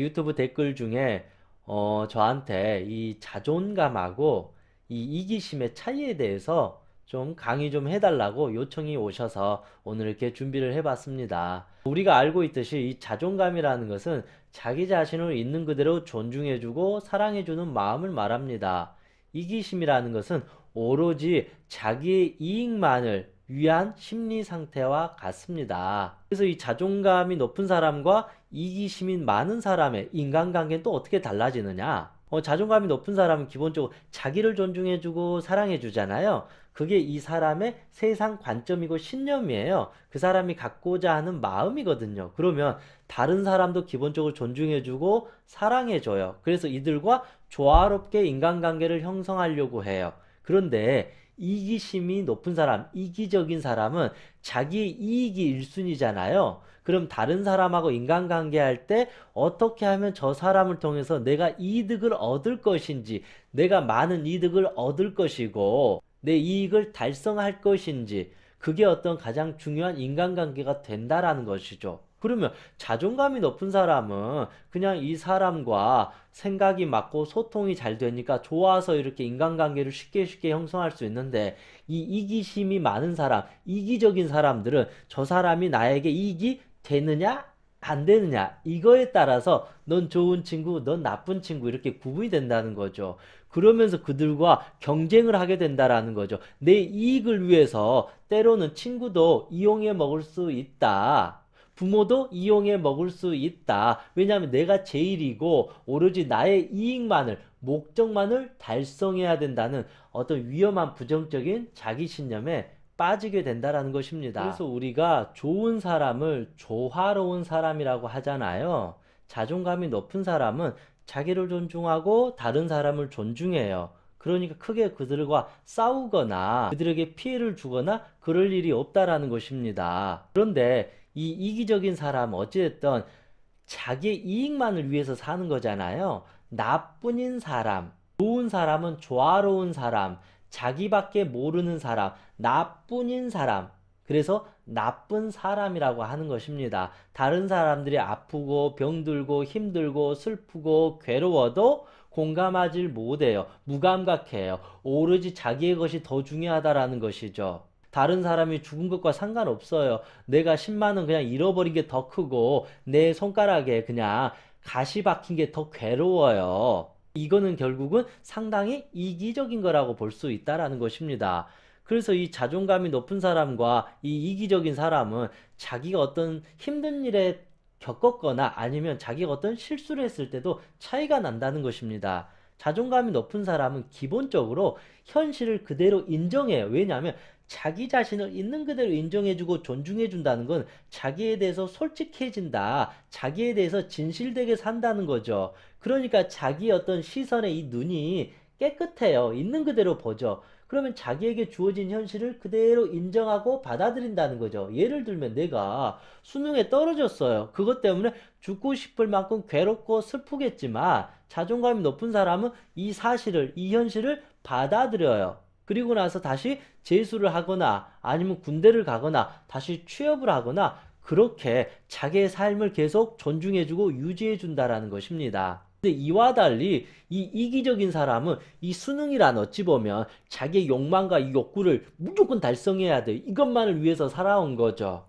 유튜브 댓글 중에 저한테 이 자존감하고 이 이기심의 차이에 대해서 좀 강의 좀 해달라고 요청이 오셔서 오늘 이렇게 준비를 해봤습니다. 우리가 알고 있듯이 이 자존감이라는 것은 자기 자신을 있는 그대로 존중해주고 사랑해주는 마음을 말합니다. 이기심이라는 것은 오로지 자기의 이익만을 위한 심리 상태와 같습니다. 그래서 이 자존감이 높은 사람과 이기심이 많은 사람의 인간관계는 또 어떻게 달라지느냐? 자존감이 높은 사람은 기본적으로 자기를 존중해주고 사랑해주잖아요. 그게 이 사람의 세상 관점이고 신념이에요. 그 사람이 갖고자 하는 마음이거든요. 그러면 다른 사람도 기본적으로 존중해주고 사랑해줘요. 그래서 이들과 조화롭게 인간관계를 형성하려고 해요. 그런데 이기심이 높은 사람, 이기적인 사람은 자기의 이익이 1순위잖아요. 그럼 다른 사람하고 인간관계 할 때 어떻게 하면 저 사람을 통해서 내가 이득을 얻을 것인지, 내가 많은 이득을 얻을 것이고 내 이익을 달성할 것인지, 그게 어떤 가장 중요한 인간관계가 된다라는 것이죠. 그러면 자존감이 높은 사람은 그냥 이 사람과 생각이 맞고 소통이 잘 되니까 좋아서 이렇게 인간관계를 쉽게 형성할 수 있는데, 이 이기심이 많은 사람, 이기적인 사람들은 저 사람이 나에게 이익이 되느냐 안 되느냐 이거에 따라서 넌 좋은 친구, 넌 나쁜 친구 이렇게 구분이 된다는 거죠. 그러면서 그들과 경쟁을 하게 된다라는 거죠. 내 이익을 위해서 때로는 친구도 이용해 먹을 수 있다. 부모도 이용해 먹을 수 있다. 왜냐하면 내가 제일이고 오로지 나의 이익만을, 목적만을 달성해야 된다는 어떤 위험한 부정적인 자기신념에 빠지게 된다라는 것입니다. 그래서 우리가 좋은 사람을 조화로운 사람이라고 하잖아요. 자존감이 높은 사람은 자기를 존중하고 다른 사람을 존중해요. 그러니까 크게 그들과 싸우거나 그들에게 피해를 주거나 그럴 일이 없다라는 것입니다. 그런데 이 이기적인 사람은 어찌됐든 자기의 이익만을 위해서 사는 거잖아요. 나뿐인 사람, 좋은 사람은 조화로운 사람, 자기밖에 모르는 사람, 나뿐인 사람, 그래서 나쁜 사람이라고 하는 것입니다. 다른 사람들이 아프고 병들고 힘들고 슬프고 괴로워도 공감하지 못해요. 무감각해요. 오로지 자기의 것이 더 중요하다라는 것이죠. 다른 사람이 죽은 것과 상관없어요. 내가 10만 원 그냥 잃어버린 게 더 크고 내 손가락에 그냥 가시 박힌 게 더 괴로워요. 이거는 결국은 상당히 이기적인 거라고 볼 수 있다라는 것입니다. 그래서 이 자존감이 높은 사람과 이 이기적인 사람은 자기가 어떤 힘든 일에 겪었거나 아니면 자기가 어떤 실수를 했을 때도 차이가 난다는 것입니다. 자존감이 높은 사람은 기본적으로 현실을 그대로 인정해요. 왜냐하면 자기 자신을 있는 그대로 인정해주고 존중해준다는 건 자기에 대해서 솔직해진다. 자기에 대해서 진실되게 산다는 거죠. 그러니까 자기의 어떤 시선에 이 눈이 깨끗해요. 있는 그대로 보죠. 그러면 자기에게 주어진 현실을 그대로 인정하고 받아들인다는 거죠. 예를 들면 내가 수능에 떨어졌어요. 그것 때문에 죽고 싶을 만큼 괴롭고 슬프겠지만 자존감이 높은 사람은 이 사실을, 이 현실을 받아들여요. 그리고 나서 다시 재수를 하거나 아니면 군대를 가거나 다시 취업을 하거나 그렇게 자기의 삶을 계속 존중해주고 유지해준다라는 것입니다. 근데 이와 달리 이 이기적인 사람은 이 수능이란 어찌 보면 자기의 욕망과 이 욕구를 무조건 달성해야 돼. 이것만을 위해서 살아온 거죠.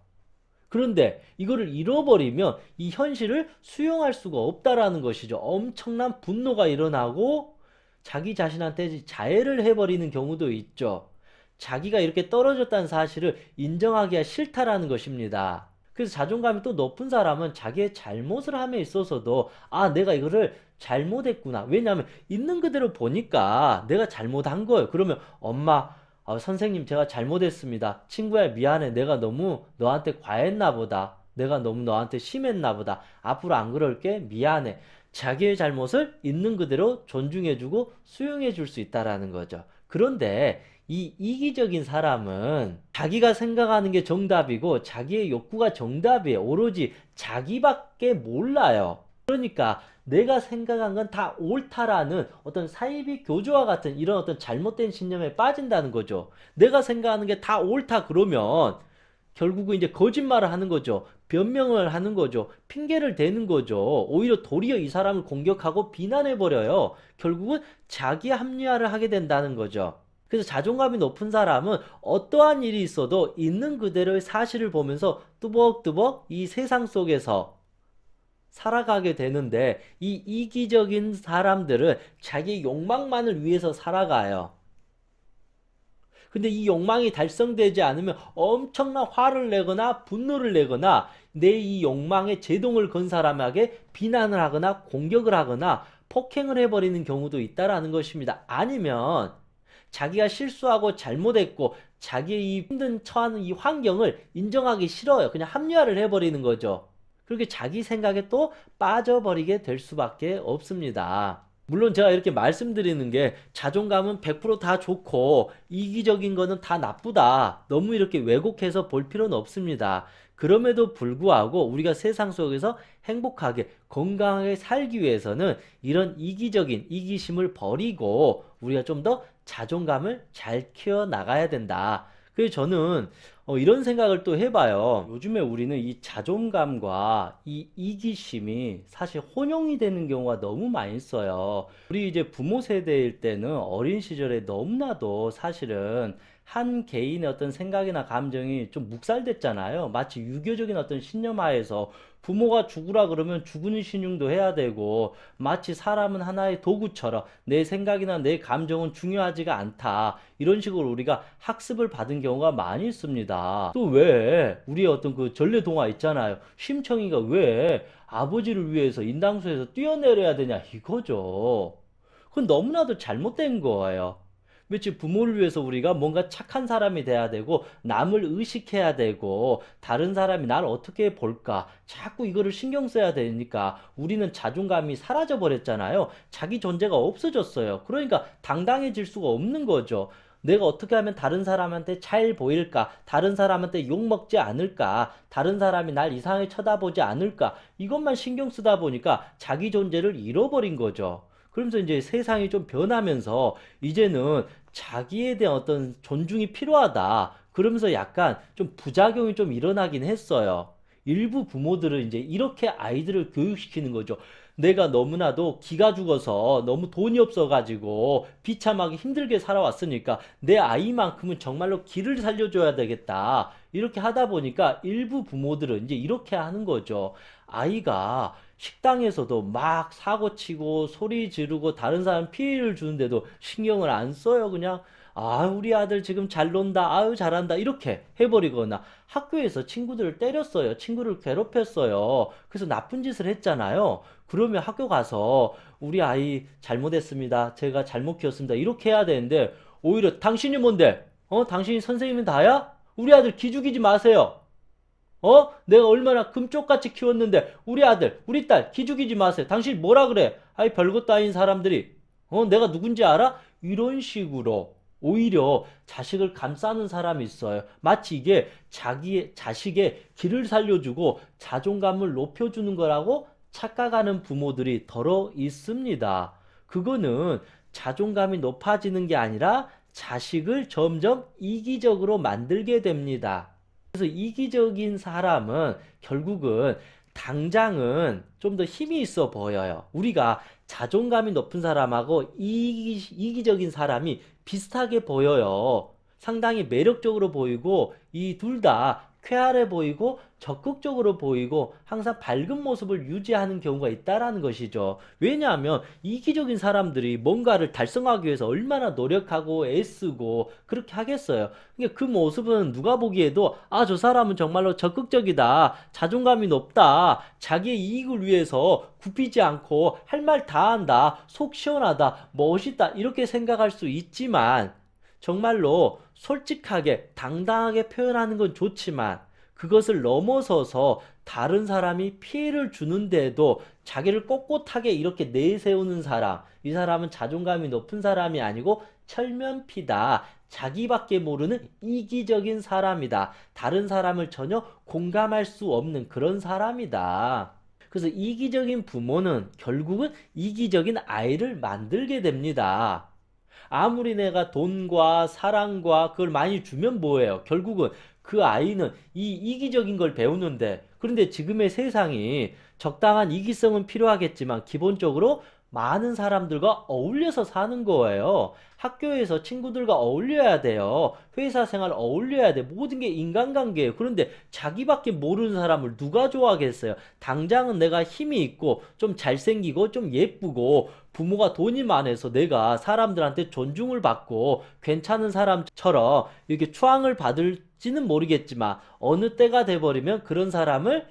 그런데 이거를 잃어버리면 이 현실을 수용할 수가 없다라는 것이죠. 엄청난 분노가 일어나고 자기 자신한테 자해를 해버리는 경우도 있죠. 자기가 이렇게 떨어졌다는 사실을 인정하기가 싫다라는 것입니다. 그래서 자존감이 또 높은 사람은 자기의 잘못을 함에 있어서도 내가 이거를 잘못했구나. 왜냐하면 있는 그대로 보니까 내가 잘못한 거예요. 그러면 엄마, 선생님 제가 잘못했습니다. 친구야 미안해. 내가 너무 너한테 과했나 보다. 내가 너무 너한테 심했나 보다. 앞으로 안 그럴게. 미안해. 자기의 잘못을 있는 그대로 존중해주고 수용해줄 수 있다라는 거죠. 그런데 이 이기적인 사람은 자기가 생각하는 게 정답이고 자기의 욕구가 정답이에요. 오로지 자기밖에 몰라요. 그러니까 내가 생각한 건 다 옳다라는 어떤 사이비 교조와 같은 이런 어떤 잘못된 신념에 빠진다는 거죠. 내가 생각하는 게 다 옳다 그러면 결국은 이제 거짓말을 하는 거죠. 변명을 하는 거죠. 핑계를 대는 거죠. 오히려 도리어 이 사람을 공격하고 비난해버려요. 결국은 자기 합리화를 하게 된다는 거죠. 그래서 자존감이 높은 사람은 어떠한 일이 있어도 있는 그대로의 사실을 보면서 뚜벅뚜벅 이 세상 속에서 살아가게 되는데, 이 이기적인 사람들은 자기 욕망만을 위해서 살아가요. 근데 이 욕망이 달성되지 않으면 엄청난 화를 내거나 분노를 내거나 내 이 욕망에 제동을 건 사람에게 비난을 하거나 공격을 하거나 폭행을 해버리는 경우도 있다라는 것입니다. 아니면 자기가 실수하고 잘못했고 자기의 이 힘든 처하는 이 환경을 인정하기 싫어요. 그냥 합리화를 해버리는 거죠. 그렇게 자기 생각에 또 빠져버리게 될 수밖에 없습니다. 물론 제가 이렇게 말씀드리는 게 자존감은 100%다 좋고 이기적인 거는 다 나쁘다, 너무 이렇게 왜곡해서 볼 필요는 없습니다. 그럼에도 불구하고 우리가 세상 속에서 행복하게 건강하게 살기 위해서는 이런 이기적인 이기심을 버리고 우리가 좀 더 자존감을 잘 키워나가야 된다. 그래서 저는 이런 생각을 또 해봐요. 요즘에 우리는 이 자존감과 이 이기심이 사실 혼용이 되는 경우가 너무 많이 있어요. 우리 이제 부모 세대일 때는 어린 시절에 너무나도 사실은 한 개인의 어떤 생각이나 감정이 좀 묵살됐잖아요. 마치 유교적인 어떤 신념하에서 부모가 죽으라 그러면 죽은 신용도 해야 되고, 마치 사람은 하나의 도구처럼 내 생각이나 내 감정은 중요하지가 않다, 이런 식으로 우리가 학습을 받은 경우가 많이 있습니다. 또 왜 우리의 어떤 그 전래 동화 있잖아요. 심청이가 왜 아버지를 위해서 인당수에서 뛰어내려야 되냐 이거죠. 그건 너무나도 잘못된 거예요. 그렇지, 부모를 위해서 우리가 뭔가 착한 사람이 돼야 되고 남을 의식해야 되고 다른 사람이 나를 어떻게 볼까 자꾸 이거를 신경 써야 되니까 우리는 자존감이 사라져 버렸잖아요. 자기 존재가 없어졌어요. 그러니까 당당해질 수가 없는 거죠. 내가 어떻게 하면 다른 사람한테 잘 보일까, 다른 사람한테 욕먹지 않을까, 다른 사람이 날 이상하게 쳐다보지 않을까, 이것만 신경 쓰다 보니까 자기 존재를 잃어버린 거죠. 그러면서 이제 세상이 좀 변하면서 이제는 자기에 대한 어떤 존중이 필요하다, 그러면서 약간 좀 부작용이 좀 일어나긴 했어요. 일부 부모들은 이제 이렇게 아이들을 교육시키는 거죠. 내가 너무나도 기가 죽어서 너무 돈이 없어가지고 비참하게 힘들게 살아왔으니까 내 아이만큼은 정말로 기를 살려줘야 되겠다, 이렇게 하다 보니까 일부 부모들은 이제 이렇게 하는 거죠. 아이가 식당에서도 막 사고치고 소리 지르고 다른 사람 피해를 주는데도 신경을 안 써요. 그냥 아, 우리 아들 지금 잘 논다, 아유 잘한다, 이렇게 해버리거나, 학교에서 친구들을 때렸어요, 친구를 괴롭혔어요, 그래서 나쁜 짓을 했잖아요. 그러면 학교 가서 우리 아이 잘못했습니다, 제가 잘못 키웠습니다, 이렇게 해야 되는데 오히려 당신이 뭔데? 당신이 선생님이 다야? 우리 아들 기죽이지 마세요. 내가 얼마나 금쪽같이 키웠는데 우리 아들, 우리 딸 기죽이지 마세요. 당신이 뭐라 그래? 아이 별것도 아닌 사람들이 내가 누군지 알아? 이런 식으로 오히려 자식을 감싸는 사람이 있어요. 마치 이게 자기의 자식의 기를 살려주고 자존감을 높여주는 거라고 착각하는 부모들이 더러 있습니다. 그거는 자존감이 높아지는 게 아니라 자식을 점점 이기적으로 만들게 됩니다. 그래서 이기적인 사람은 결국은 당장은 좀 더 힘이 있어 보여요. 우리가 자존감이 높은 사람하고 이기적인 사람이 비슷하게 보여요. 상당히 매력적으로 보이고 이 둘 다 쾌활해 보이고 적극적으로 보이고 항상 밝은 모습을 유지하는 경우가 있다라는 것이죠. 왜냐하면 이기적인 사람들이 뭔가를 달성하기 위해서 얼마나 노력하고 애쓰고 그렇게 하겠어요. 그러니까 그 모습은 누가 보기에도 아, 저 사람은 정말로 적극적이다, 자존감이 높다, 자기의 이익을 위해서 굽히지 않고 할 말 다 한다, 속 시원하다, 멋있다, 이렇게 생각할 수 있지만 정말로 솔직하게 당당하게 표현하는 건 좋지만 그것을 넘어서서 다른 사람이 피해를 주는데도 자기를 꼿꼿하게 이렇게 내세우는 사람, 이 사람은 자존감이 높은 사람이 아니고 철면피다, 자기밖에 모르는 이기적인 사람이다, 다른 사람을 전혀 공감할 수 없는 그런 사람이다. 그래서 이기적인 부모는 결국은 이기적인 아이를 만들게 됩니다. 아무리 내가 돈과 사랑과 그걸 많이 주면 뭐예요? 결국은 그 아이는 이 이기적인 걸 배우는데, 그런데 지금의 세상이 적당한 이기성은 필요하겠지만 기본적으로 많은 사람들과 어울려서 사는 거예요. 학교에서 친구들과 어울려야 돼요. 회사 생활 어울려야 돼. 모든 게 인간관계예요. 그런데 자기밖에 모르는 사람을 누가 좋아하겠어요? 당장은 내가 힘이 있고 좀 잘생기고 좀 예쁘고 부모가 돈이 많아서 내가 사람들한테 존중을 받고 괜찮은 사람처럼 이렇게 추앙을 받을지는 모르겠지만 어느 때가 돼버리면 그런 사람을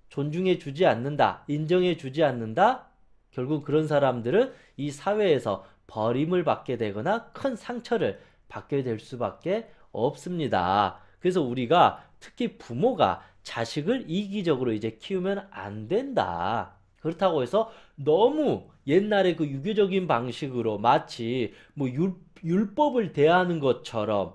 존중해 주지 않는다, 인정해 주지 않는다. 결국 그런 사람들은 이 사회에서 버림을 받게 되거나 큰 상처를 받게 될 수밖에 없습니다. 그래서 우리가 특히 부모가 자식을 이기적으로 이제 키우면 안 된다. 그렇다고 해서 너무 옛날에 그 유교적인 방식으로 마치 뭐 율법을 대하는 것처럼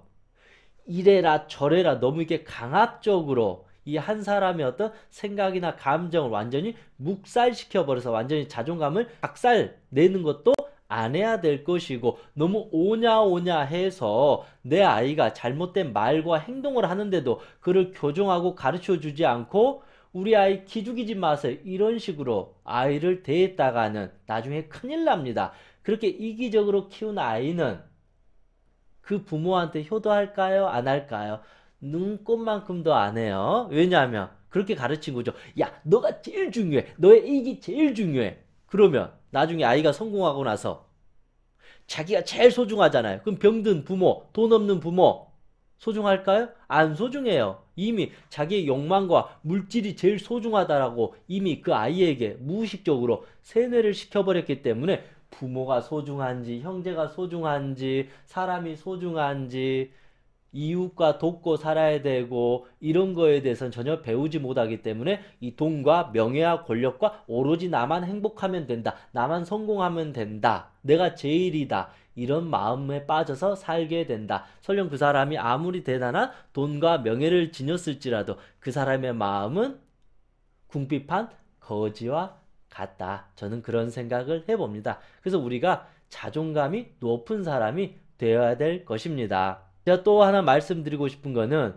이래라 저래라 너무 이렇게 강압적으로 이 한 사람의 어떤 생각이나 감정을 완전히 묵살시켜 버려서 완전히 자존감을 박살 내는 것도 안 해야 될 것이고, 너무 오냐오냐 해서 내 아이가 잘못된 말과 행동을 하는데도 그를 교정하고 가르쳐 주지 않고 우리 아이 기죽이지 마세요 이런 식으로 아이를 대했다가는 나중에 큰일 납니다. 그렇게 이기적으로 키운 아이는 그 부모한테 효도할까요? 안 할까요? 눈꼽만큼도 안 해요. 왜냐하면 그렇게 가르친 거죠. 야, 너가 제일 중요해. 너의 이익이 제일 중요해. 그러면 나중에 아이가 성공하고 나서 자기가 제일 소중하잖아요. 그럼 병든 부모, 돈 없는 부모 소중할까요? 안 소중해요. 이미 자기의 욕망과 물질이 제일 소중하다라고 이미 그 아이에게 무의식적으로 세뇌를 시켜버렸기 때문에 부모가 소중한지, 형제가 소중한지, 사람이 소중한지, 이웃과 돕고 살아야 되고 이런 거에 대해서는 전혀 배우지 못하기 때문에 이 돈과 명예와 권력과 오로지 나만 행복하면 된다. 나만 성공하면 된다. 내가 제일이다. 이런 마음에 빠져서 살게 된다. 설령 그 사람이 아무리 대단한 돈과 명예를 지녔을지라도 그 사람의 마음은 궁핍한 거지와 같다. 저는 그런 생각을 해봅니다. 그래서 우리가 자존감이 높은 사람이 되어야 될 것입니다. 제가 또 하나 말씀드리고 싶은 거는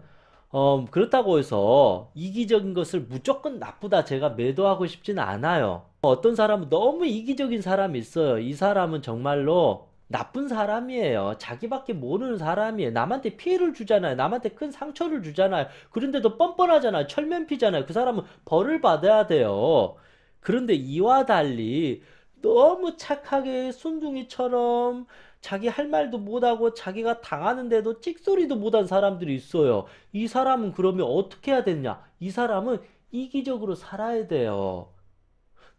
그렇다고 해서 이기적인 것을 무조건 나쁘다 제가 매도하고 싶지는 않아요. 어떤 사람은 너무 이기적인 사람이 있어요. 이 사람은 정말로 나쁜 사람이에요. 자기밖에 모르는 사람이에요. 남한테 피해를 주잖아요. 남한테 큰 상처를 주잖아요. 그런데도 뻔뻔하잖아요. 철면피잖아요. 그 사람은 벌을 받아야 돼요. 그런데 이와 달리 너무 착하게 순둥이처럼 자기 할 말도 못하고 자기가 당하는데도 찍소리도 못한 사람들이 있어요. 이 사람은 그러면 어떻게 해야 되냐? 이 사람은 이기적으로 살아야 돼요.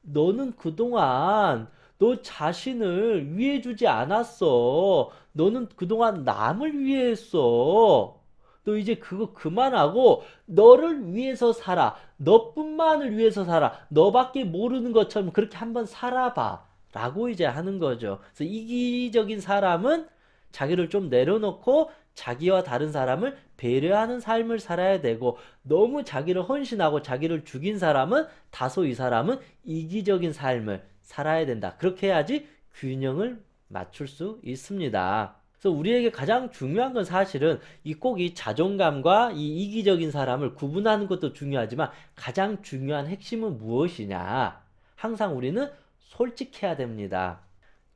너는 그동안 너 자신을 위해주지 않았어. 너는 그동안 남을 위해했어. 너 이제 그거 그만하고 너를 위해서 살아. 너뿐만을 위해서 살아. 너밖에 모르는 것처럼 그렇게 한번 살아봐. 라고 이제 하는 거죠. 그래서 이기적인 사람은 자기를 좀 내려놓고 자기와 다른 사람을 배려하는 삶을 살아야 되고, 너무 자기를 헌신하고 자기를 죽인 사람은 다소 이 사람은 이기적인 삶을 살아야 된다. 그렇게 해야지 균형을 맞출 수 있습니다. 그래서 우리에게 가장 중요한 건 사실은 꼭 이 자존감과 이 이기적인 사람을 구분하는 것도 중요하지만 가장 중요한 핵심은 무엇이냐? 항상 우리는 솔직해야 됩니다.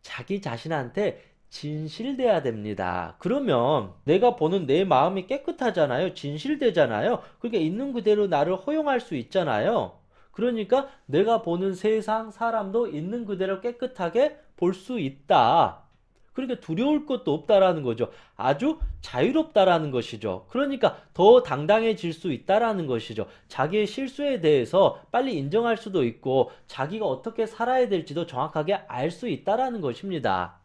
자기 자신한테 진실돼야 됩니다. 그러면 내가 보는 내 마음이 깨끗하잖아요. 진실되잖아요. 그러니까 있는 그대로 나를 허용할 수 있잖아요. 그러니까 내가 보는 세상, 사람도 있는 그대로 깨끗하게 볼 수 있다. 그러니까 두려울 것도 없다라는 거죠. 아주 자유롭다라는 것이죠. 그러니까 더 당당해질 수 있다라는 것이죠. 자기의 실수에 대해서 빨리 인정할 수도 있고 자기가 어떻게 살아야 될지도 정확하게 알 수 있다라는 것입니다.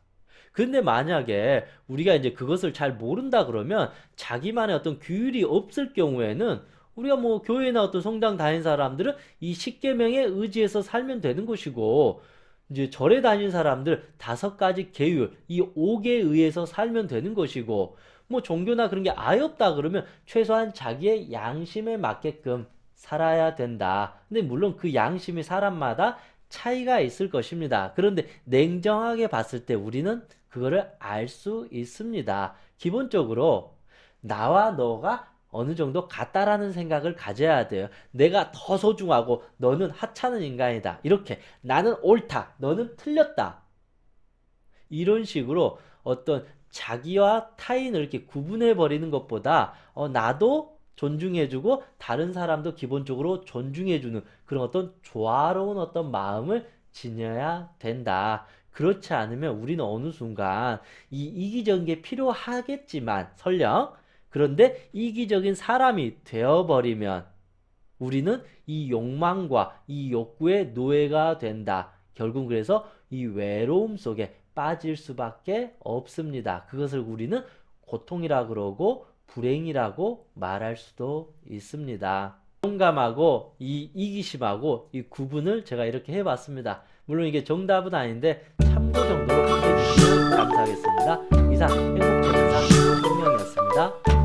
근데 만약에 우리가 이제 그것을 잘 모른다 그러면 자기만의 어떤 규율이 없을 경우에는 우리가 뭐 교회나 어떤 성당 다닌 사람들은 이 십계명에 의지해서 살면 되는 것이고, 이제 절에 다니는 사람들 5가지 계율, 이 5개에 의해서 살면 되는 것이고, 뭐 종교나 그런 게 아예 없다 그러면 최소한 자기의 양심에 맞게끔 살아야 된다. 근데 물론 그 양심이 사람마다 차이가 있을 것입니다. 그런데 냉정하게 봤을 때 우리는 그거를 알 수 있습니다. 기본적으로 나와 너가 어느 정도 같다라는 생각을 가져야 돼요. 내가 더 소중하고 너는 하찮은 인간이다. 이렇게 나는 옳다. 너는 틀렸다. 이런 식으로 어떤 자기와 타인을 이렇게 구분해 버리는 것보다 나도 존중해주고 다른 사람도 기본적으로 존중해주는 그런 어떤 조화로운 어떤 마음을 지녀야 된다. 그렇지 않으면 우리는 어느 순간 이 이기적인 게 필요하겠지만 설령 그런데 이기적인 사람이 되어버리면 우리는 이 욕망과 이 욕구의 노예가 된다. 결국 그래서 이 외로움 속에 빠질 수밖에 없습니다. 그것을 우리는 고통이라 그러고 불행이라고 말할 수도 있습니다. 공감하고 이 이기심하고 이 구분을 제가 이렇게 해봤습니다. 물론 이게 정답은 아닌데 참고 정도로 보셔주시면 감사하겠습니다. 이상 행복전도사 성명이었습니다.